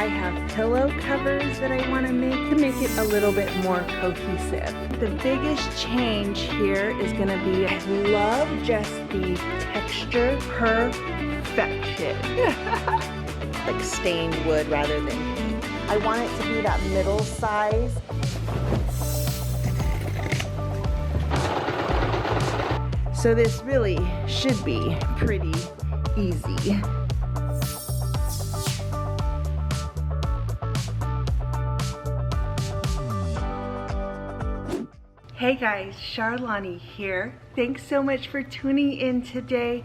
I have pillow covers that I want to make it a little bit more cohesive. The biggest change here is going to be, I love just the texture, perfection. Like stained wood rather than paint. I want it to be that middle size. So this really should be pretty easy. Hey guys, Charlani here. Thanks so much for tuning in today.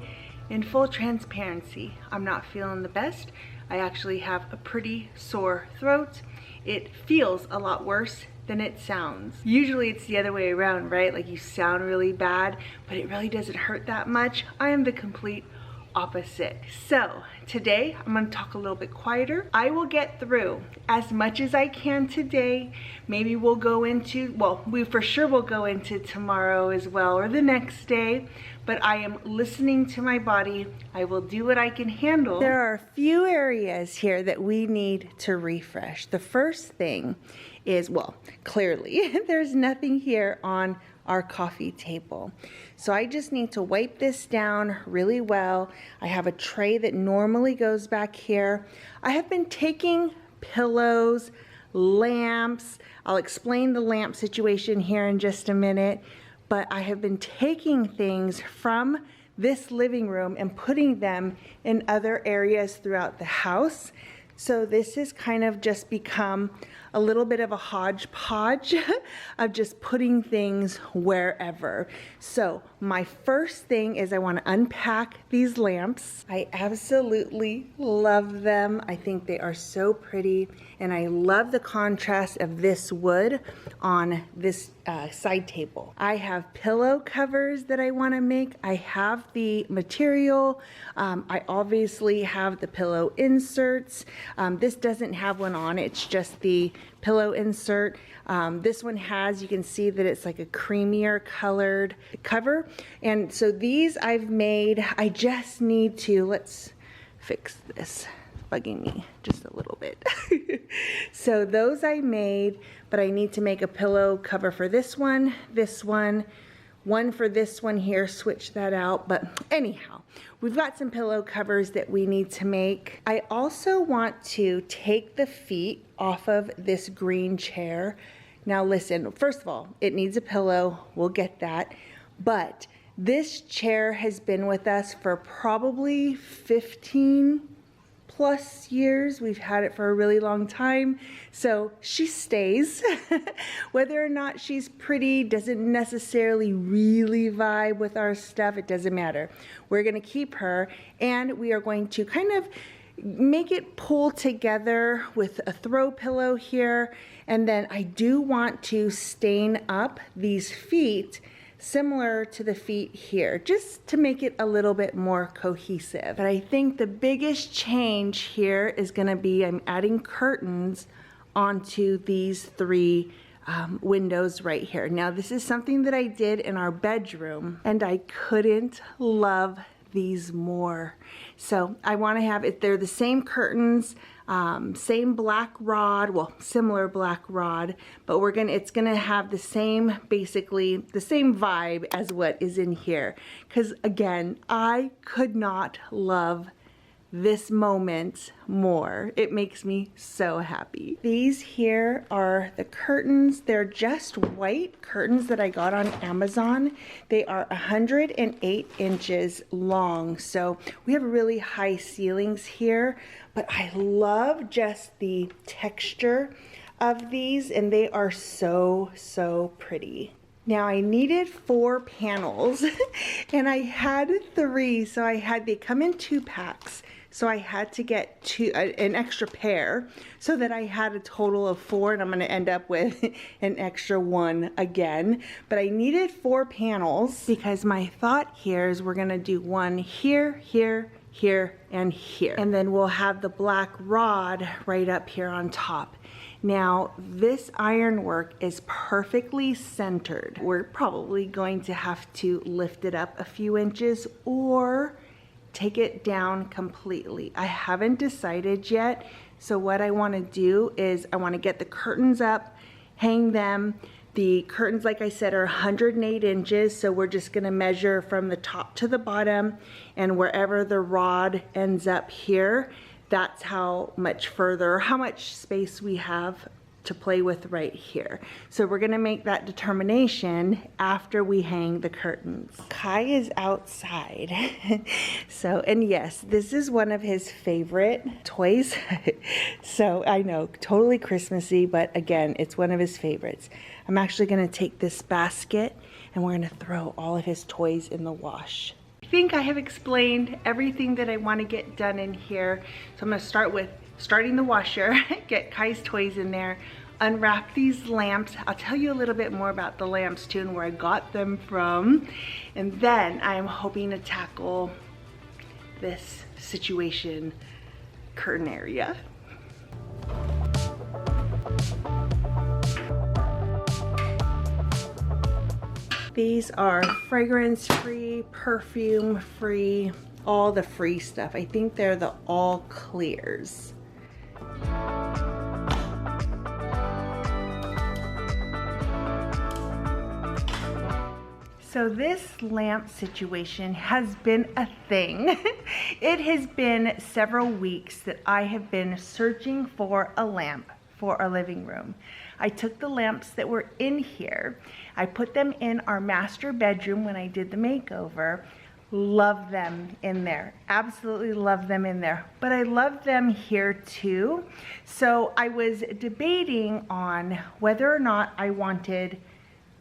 In full transparency, I'm not feeling the best. I actually have a pretty sore throat. It feels a lot worse than it sounds. Usually it's the other way around, right? Like you sound really bad, but it really doesn't hurt that much. I am the complete opposite. So today I'm going to talk a little bit quieter. I will get through as much as I can today. Maybe we'll go into, well, we for sure will go into tomorrow as well, or the next day, but I am listening to my body. I will do what I can handle. There are a few areas here that we need to refresh. The first thing is, well, clearly there's nothing here on our coffee table. So I just need to wipe this down really well. I have a tray that normally goes back here. I have been taking pillows, lamps. I'll explain the lamp situation here in just a minute, but I have been taking things from this living room and putting them in other areas throughout the house. So this has kind of just become a little bit of a hodgepodge of just putting things wherever. So my first thing is I want to unpack these lamps. I absolutely love them. I think they are so pretty, and I love the contrast of this wood on this side table. I have pillow covers that I want to make. I have the material. I obviously have the pillow inserts. This doesn't have one on it. It's just the pillow insert. This one has, you can see that it's like a creamier colored cover. And so these I've made. I just need to, let's fix this. Bugging me just a little bit. So those I made, but I need to make a pillow cover for this one for this one here, switch that out. But anyhow, we've got some pillow covers that we need to make. I also want to take the feet off of this green chair. Now listen, first of all, it needs a pillow. We'll get that. But this chair has been with us for probably 15 plus years. We've had it for a really long time. So she stays. Whether or not she's pretty doesn't necessarily really vibe with our stuff. It doesn't matter. We're gonna keep her, and we are going to kind of make it pull together with a throw pillow here. And then I do want to stain up these feet similar to the feet here, just to make it a little bit more cohesive. But I think the biggest change here is gonna be I'm adding curtains onto these three windows right here. Now this is something that I did in our bedroom, and I couldn't love these more. So I want to have it, they're the same curtains, same black rod, well, similar black rod, but it's gonna have the same, basically the same vibe as what is in here. Because again, I could not love this moment more. It makes me so happy. These here are the curtains. They're just white curtains that I got on Amazon. They are 108 inches long. So we have really high ceilings here, but I love just the texture of these, and they are so, so pretty. Now I needed 4 panels and I had 3, so they come in 2 packs. So I had to get an extra pair so that I had a total of 4, and I'm gonna end up with an extra 1 again. But I needed 4 panels because my thought here is we're gonna do one here, here, here, and here. And then we'll have the black rod right up here on top. Now, this ironwork is perfectly centered. We're probably going to have to lift it up a few inches or take it down completely. I haven't decided yet So what I want to do is I want to get the curtains up, hang them. The curtains, like I said, are 108 inches, so we're just going to measure from the top to the bottom, and wherever the rod ends up here, that's how much further, how much space we have to play with right here. So we're gonna make that determination after we hang the curtains. Kai is outside. So, and yes, this is one of his favorite toys. So I know, totally Christmassy, but again, it's one of his favorites. I'm actually gonna take this basket and we're gonna throw all of his toys in the wash. I think I have explained everything that I want to get done in here. So I'm going to start with starting the washer, get Kai's toys in there, unwrap these lamps. I'll tell you a little bit more about the lamps too and where I got them from. And then I'm hoping to tackle this situation curtain area. These are fragrance-free, perfume-free, all the free stuff. I think they're the all clears. So this lamp situation has been a thing. It has been several weeks that I have been searching for a lamp for our living room. I took the lamps that were in here, I put them in our master bedroom when I did the makeover. Love them in there, absolutely love them in there, but I love them here too. So I was debating on whether or not I wanted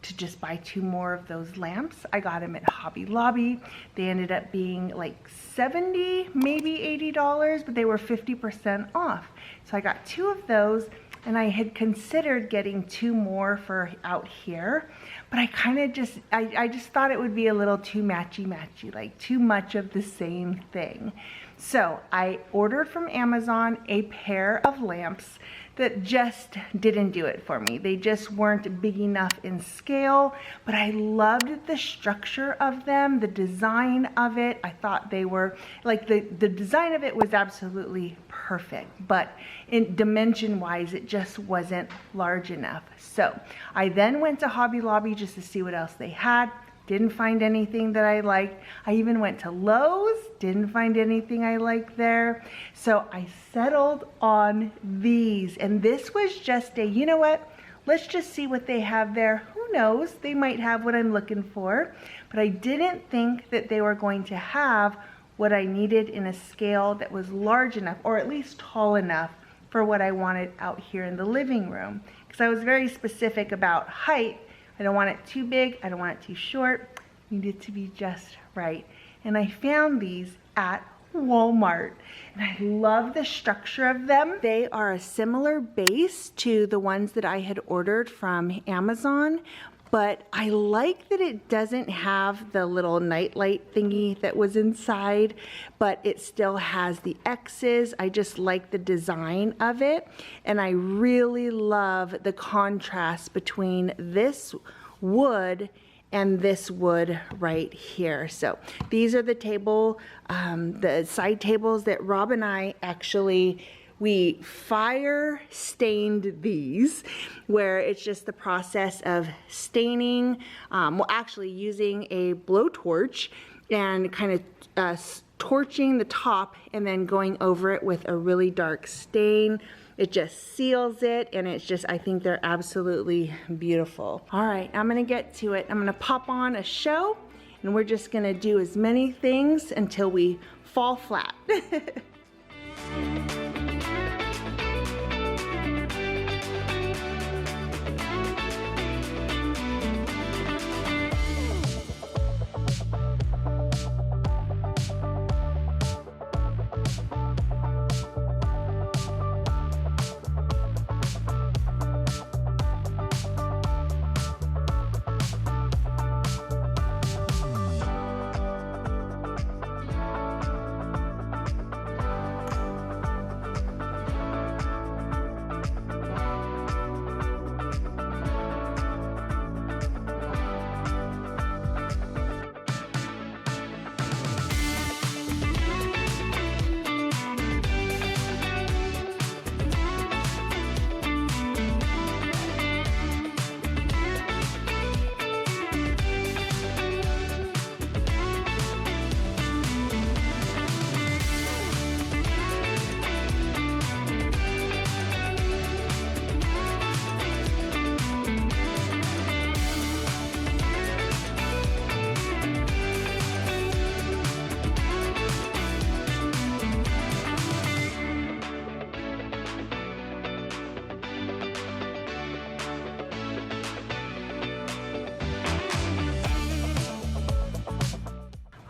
to just buy 2 more of those lamps. I got them at Hobby Lobby. They ended up being like $70, maybe $80, but they were 50% off. So I got 2 of those, and I had considered getting 2 more for out here, but I kind of just, I just thought it would be a little too matchy-matchy, like too much of the same thing. So I ordered from Amazon a pair of lamps that just didn't do it for me. They just weren't big enough in scale, but I loved the structure of them, the design of it. I thought they were, like the design of it was absolutely perfect, but in dimension-wise, it just wasn't large enough. So I then went to Hobby Lobby just to see what else they had. Didn't find anything that I liked. I even went to Lowe's, didn't find anything I liked there. So I settled on these, and this was just a, you know what? Let's just see what they have there. Who knows? They might have what I'm looking for, but I didn't think that they were going to have what I needed in a scale that was large enough, or at least tall enough for what I wanted out here in the living room. Because I was very specific about height. I don't want it too big, I don't want it too short. I need it to be just right. And I found these at Walmart, and I love the structure of them. They are a similar base to the ones that I had ordered from Amazon, but I like that it doesn't have the little nightlight thingy that was inside, but it still has the X's. I just like the design of it, and I really love the contrast between this wood and this wood right here. So these are the table, the side tables that Rob and I actually, we fire stained these, where it's just the process of staining, well actually using a blowtorch and kind of torching the top and then going over it with a really dark stain. It just seals it, and it's just, I think they're absolutely beautiful. All right, I'm gonna get to it. I'm gonna pop on a show, and we're just gonna do as many things until we fall flat.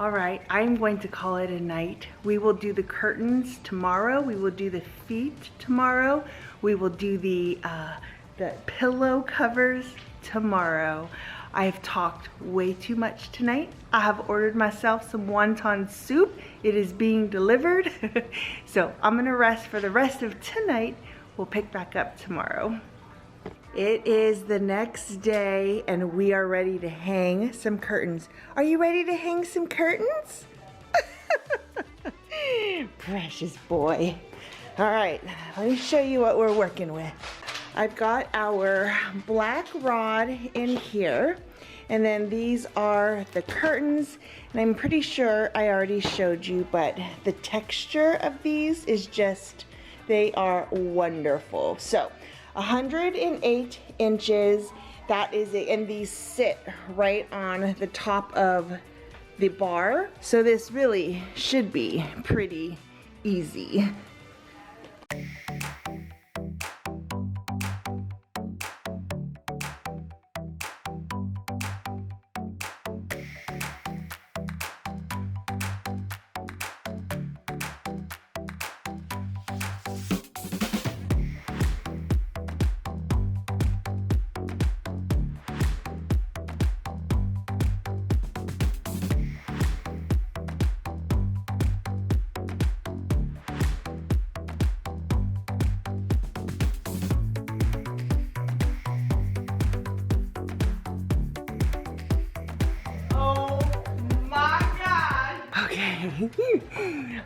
All right, I'm going to call it a night. We will do the curtains tomorrow. We will do the feet tomorrow. We will do the pillow covers tomorrow. I have talked way too much tonight. I have ordered myself some wonton soup. It is being delivered. So I'm gonna rest for the rest of tonight. We'll pick back up tomorrow. It is the next day and we are ready to hang some curtains. Are you ready to hang some curtains? Precious boy. All right, let me show you what we're working with. I've got our black rod in here, and then these are the curtains, and I'm pretty sure I already showed you, but the texture of these is just, they are wonderful. So 108 inches, that is it, and these sit right on the top of the bar, so this really should be pretty easy.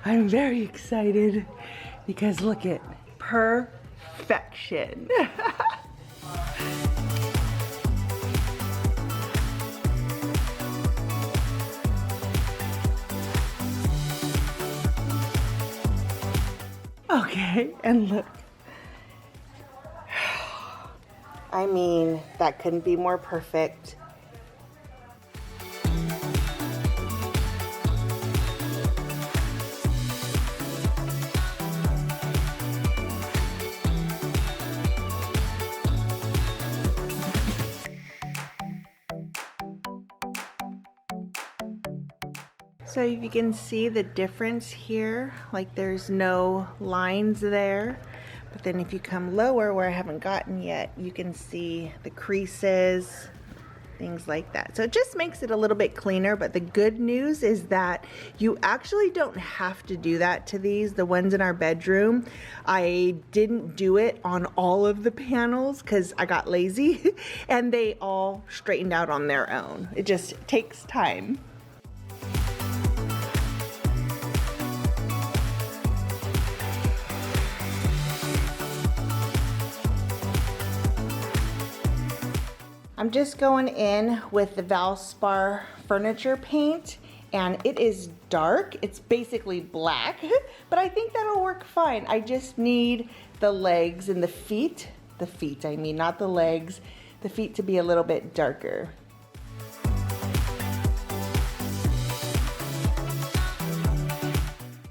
I'm very excited because look at perfection. Okay, and look. I mean, that couldn't be more perfect. So you can see the difference here, like there's no lines there. But then if you come lower where I haven't gotten yet, you can see the creases, things like that. So it just makes it a little bit cleaner, but the good news is that you actually don't have to do that to these. The ones in our bedroom, I didn't do it on all of the panels because I got lazy and they all straightened out on their own. It just takes time. I'm just going in with the Valspar furniture paint, and it is dark. It's basically black, but I think that'll work fine. I just need the legs and the feet I mean, not the legs, the feet to be a little bit darker.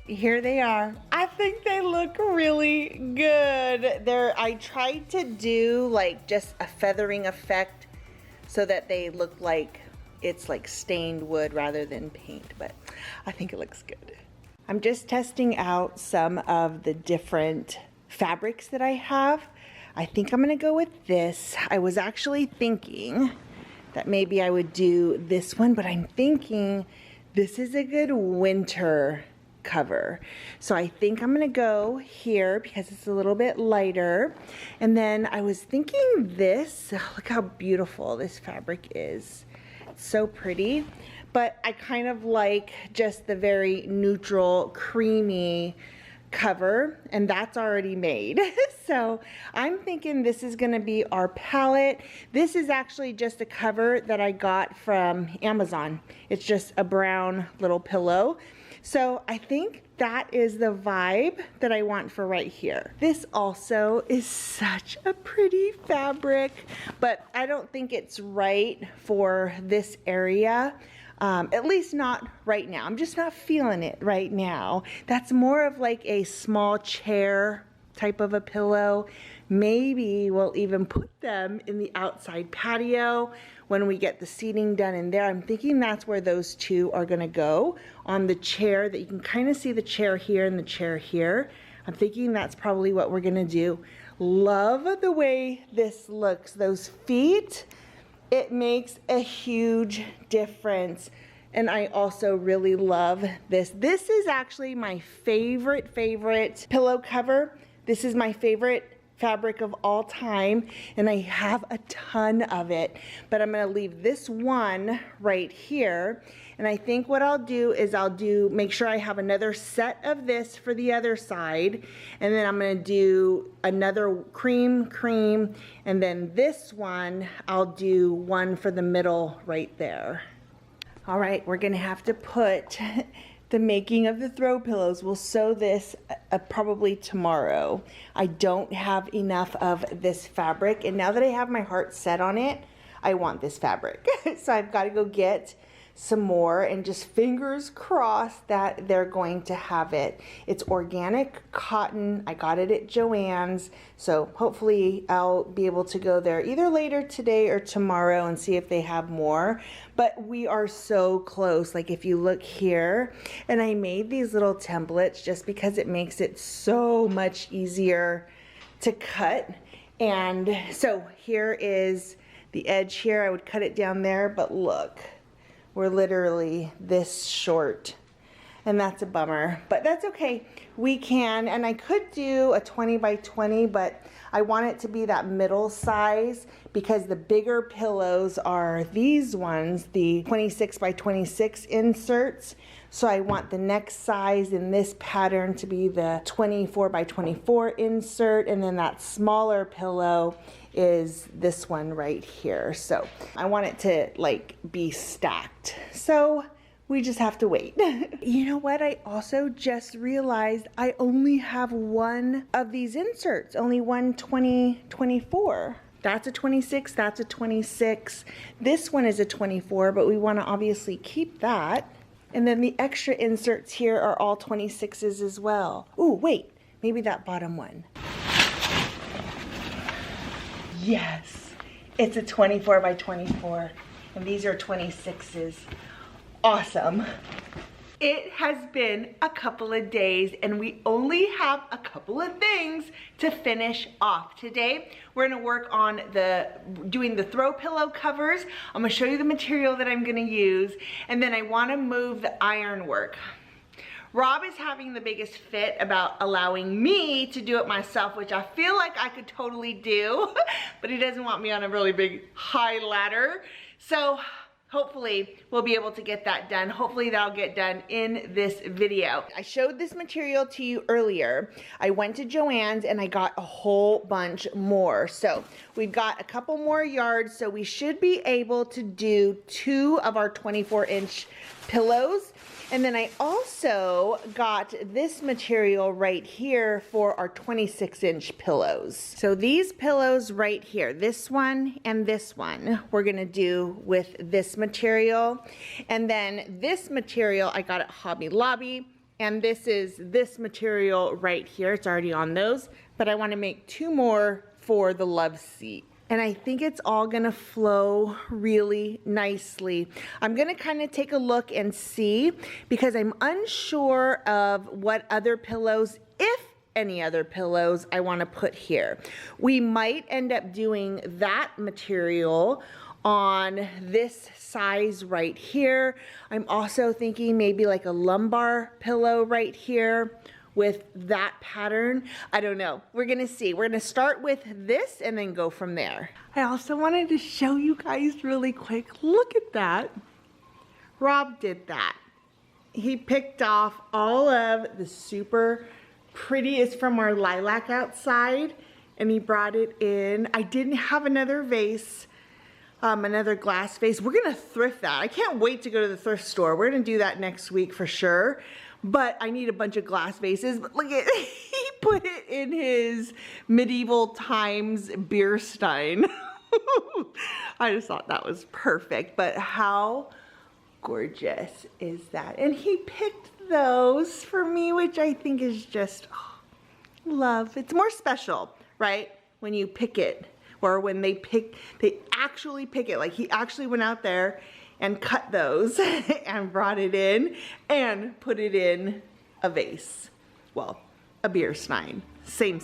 Here they are. I think they look really good. I tried to do like just a feathering effect so that they look like it's like stained wood rather than paint, but I think it looks good. I'm just testing out some of the different fabrics that I have. I think I'm gonna go with this. I was actually thinking that maybe I would do this one, but I'm thinking this is a good winter cover. So I think I'm gonna go here because it's a little bit lighter. And then I was thinking this, look how beautiful this fabric is. It's so pretty, but I kind of like just the very neutral, creamy cover, and that's already made. So I'm thinking this is gonna be our palette. This is actually just a cover that I got from Amazon. It's just a brown little pillow. So I think that is the vibe that I want for right here. This also is such a pretty fabric, but I don't think it's right for this area. At least not right now. I'm just not feeling it right now. That's more of like a small chair type of a pillow. Maybe we'll even put them in the outside patio when we get the seating done in there. I'm thinking that's where those two are gonna go, on the chair that you can kind of see the chair here and the chair here. I'm thinking that's probably what we're gonna do. Love the way this looks. Those feet, it makes a huge difference. And I also really love this. This is actually my favorite pillow cover. This is my favorite fabric of all time, and I have a ton of it, but I'm gonna leave this one right here. And I think what I'll do is make sure I have another set of this for the other side, and then I'm gonna do another cream, and then this one, I'll do one for the middle right there. All right, we're gonna have to put the making of the throw pillows. We'll sew this probably tomorrow. I don't have enough of this fabric, and now that I have my heart set on it, I want this fabric. So I've got to go get some more, and just fingers crossed that they're going to have it. It's organic cotton. I got it at Joann's, so hopefully I'll be able to go there either later today or tomorrow and see if they have more. But we are so close. Like if you look here, and I made these little templates just because it makes it so much easier to cut. And so here is the edge here. I would cut it down there, but look, we're literally this short, and that's a bummer, but that's okay. We can, and I could do a 20 by 20, but I want it to be that middle size because the bigger pillows are these ones, the 26 by 26 inserts. So I want the next size in this pattern to be the 24 by 24 insert, and then that smaller pillow is this one right here. So I want it to like be stacked. So we just have to wait. You know what? I also just realized I only have one of these inserts, only one 24. That's a 26, that's a 26. This one is a 24, but we want to obviously keep that. And then the extra inserts here are all 26s as well. Ooh, wait, maybe that bottom one. Yes, it's a 24 by 24, and these are 26s. Awesome. It has been a couple of days, and we only have a couple of things to finish off. Today, we're gonna work on doing the throw pillow covers. I'm gonna show you the material that I'm gonna use, and then I wanna move the ironwork. Rob is having the biggest fit about allowing me to do it myself, which I feel like I could totally do, but he doesn't want me on a really big high ladder. So hopefully we'll be able to get that done. Hopefully that'll get done in this video. I showed this material to you earlier. I went to Joann's and I got a whole bunch more. So we've got a couple more yards, so we should be able to do 2 of our 24-inch pillows. And then I also got this material right here for our 26-inch pillows. So these pillows right here, this one and this one, we're gonna do with this material. And then this material I got at Hobby Lobby, and this is this material right here. It's already on those, but I wanna make 2 more for the love seat. And I think it's all gonna flow really nicely. I'm gonna kind of take a look and see, because I'm unsure of what other pillows, if any other pillows, I wanna put here. We might end up doing that material on this size right here. I'm also thinking maybe like a lumbar pillow right here with that pattern. I don't know. We're gonna see. We're gonna start with this and then go from there. I also wanted to show you guys really quick. Look at that. Rob did that. He picked off all of the super prettiest from our lilac outside, and he brought it in. I didn't have another vase, another glass vase. We're gonna thrift that. I can't wait to go to the thrift store. We're gonna do that next week for sure. But I need a bunch of glass vases. But look at, he put it in his medieval times beer stein. I just thought that was perfect. But how gorgeous is that? And he picked those for me, which I think is just, oh, love. It's more special, right? When you pick it, or when they actually pick it. Like he actually went out there and cut those and brought it in and put it in a vase. Well, a beer stein. Same.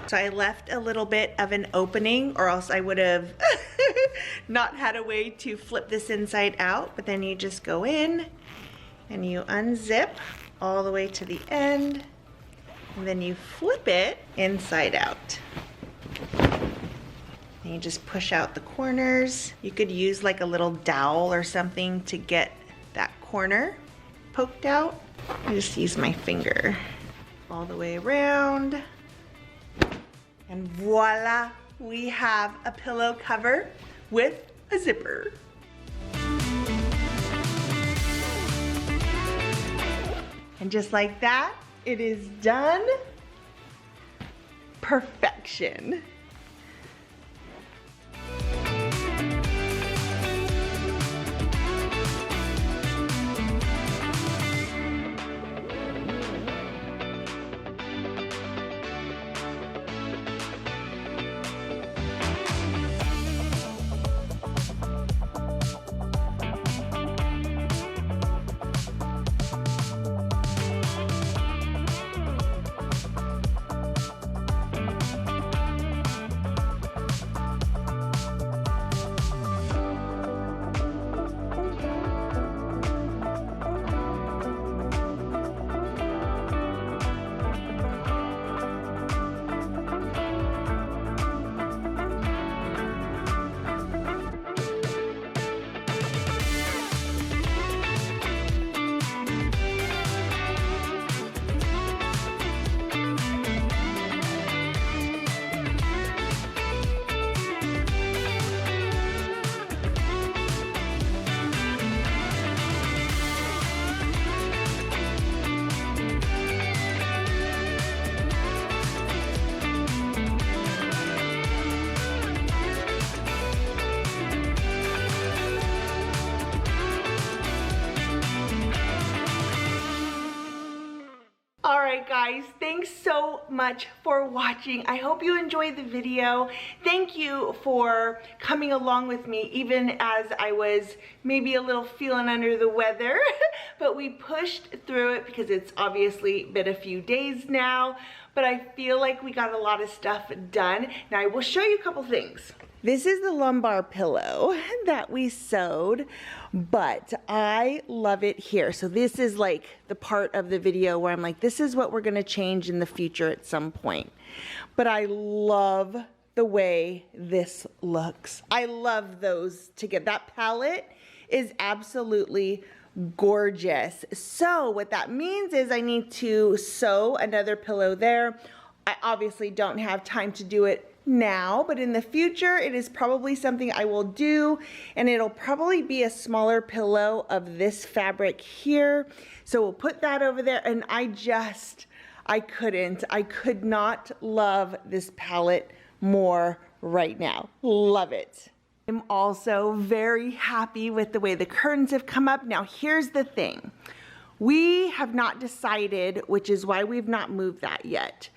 So I left a little bit of an opening, or else I would have not had a way to flip this inside out. But then you just go in and you unzip all the way to the end, and then you flip it inside out. And you just push out the corners. You could use like a little dowel or something to get that corner poked out. I just use my finger all the way around. And voila, we have a pillow cover with a zipper. And just like that, it is done. Perfection. Alright guys, thanks so much for watching. I hope you enjoyed the video. Thank you for coming along with me even as I was maybe a little feeling under the weather. But we pushed through it because it's obviously been a few days now. But I feel like we got a lot of stuff done. Now I will show you a couple things. This is the lumbar pillow that we sewed, but I love it here. So this is like the part of the video where I'm like, this is what we're gonna change in the future at some point. But I love the way this looks. I love those together. That palette is absolutely gorgeous. So what that means is I need to sew another pillow there. I obviously don't have time to do it now, but in the future it is probably something I will do, and it'll probably be a smaller pillow of this fabric here. So we'll put that over there, and I could not love this palette more right now. Love it. I'm also very happy with the way the curtains have come up. Now here's the thing. We have not decided, which is why we've not moved that yet.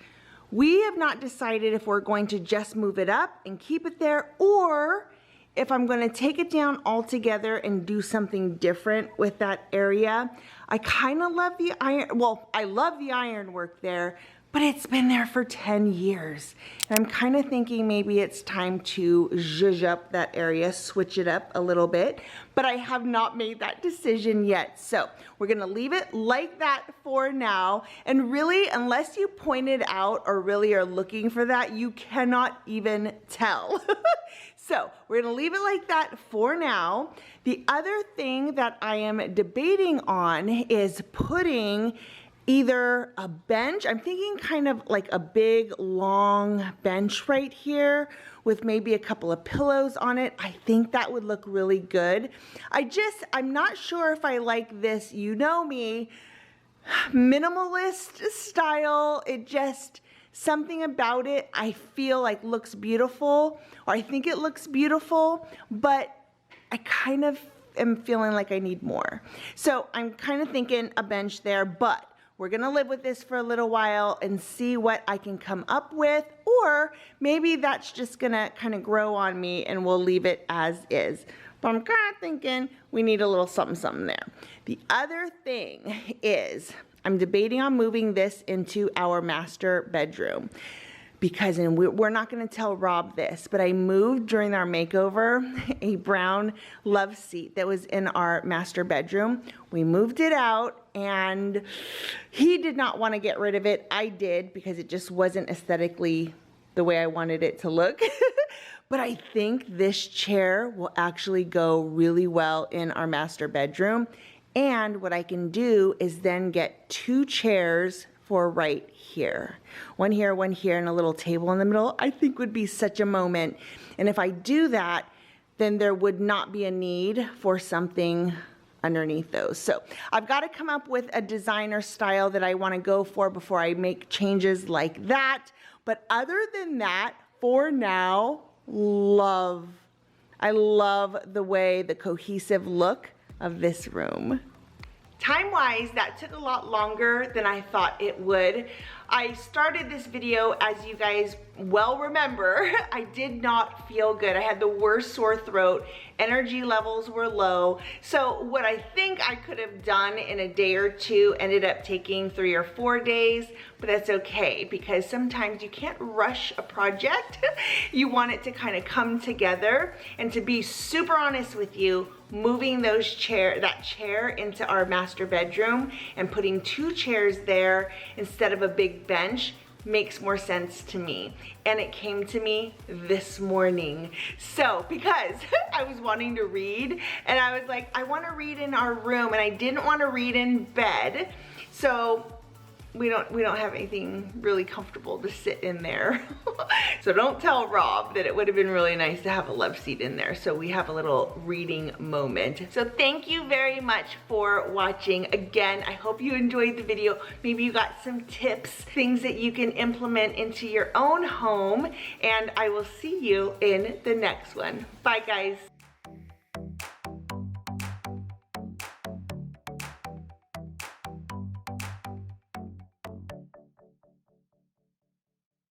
We have not decided if we're going to just move it up and keep it there, or if I'm going to take it down altogether and do something different with that area. I kind of love the iron, well, I love the ironwork there, but it's been there for 10 years. And I'm kind of thinking maybe it's time to zhuzh up that area, switch it up a little bit, but I have not made that decision yet. So we're gonna leave it like that for now. And really, unless you point it out or really are looking for that, you cannot even tell. So we're gonna leave it like that for now. The other thing that I am debating on is putting either a bench, I'm thinking kind of like a big long bench right here with maybe a couple of pillows on it. I think that would look really good. I'm not sure if I like this, you know me, minimalist style. Something about it I feel like looks beautiful, or I think it looks beautiful, but I kind of am feeling like I need more. So I'm kind of thinking a bench there, but we're gonna live with this for a little while and see what I can come up with, or maybe that's just gonna kind of grow on me and we'll leave it as is. But I'm kind of thinking we need a little something, something there. The other thing is I'm debating on moving this into our master bedroom, because, and we're not gonna tell Rob this, but I moved during our makeover a brown love seat that was in our master bedroom. We moved it out and he did not want to get rid of it. I did, because it just wasn't aesthetically the way I wanted it to look. But I think this chair will actually go really well in our master bedroom. And what I can do is then get 2 chairs for right here. One here, and a little table in the middle, I think would be such a moment. And if I do that, then there would not be a need for something underneath those. So I've got to come up with a designer style that I want to go for before I make changes like that. But other than that, for now, I love the way, the cohesive look of this room. Time-wise, that took a lot longer than I thought it would. I started this video, as you guys well remember, I did not feel good. I had the worst sore throat, energy levels were low. So what I think I could have done in a day or two ended up taking 3 or 4 days, but that's okay, because sometimes you can't rush a project. You want it to kind of come together. And to be super honest with you, moving that chair into our master bedroom and putting 2 chairs there instead of a big bench makes more sense to me. And it came to me this morning. So, because I was wanting to read, and I was like, I want to read in our room, and I didn't want to read in bed. So we don't have anything really comfortable to sit in there. So don't tell Rob that it would have been really nice to have a love seat in there, so we have a little reading moment. So thank you very much for watching. Again, I hope you enjoyed the video. Maybe you got some tips, things that you can implement into your own home, and I will see you in the next one. Bye guys.